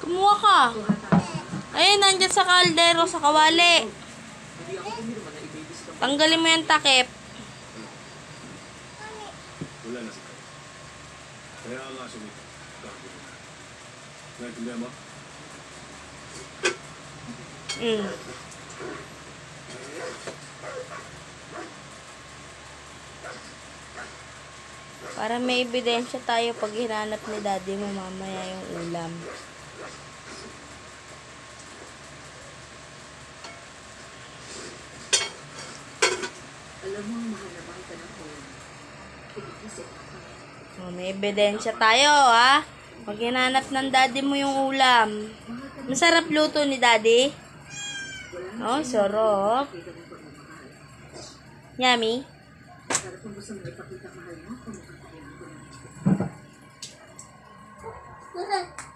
Kumuha ka. Ayun, nandyan sa kaldero, sa kawali. Tanggalin mo yung takip. Wala na si Kaya. Kaya nga sumita. Naintindihan mo? Para may ebidensya tayo pag hinanap ni daddy mo mamaya yung ulam. Alam mo, mahal na mahal ka ng home. Inisip ako. May ebidensya tayo, ha? Pag hinanap ng daddy mo yung ulam. Masarap luto ni daddy. Oh, sarap. Yummy. Para kung gusto mo ipakita mahal mo, kung makakaya ko na.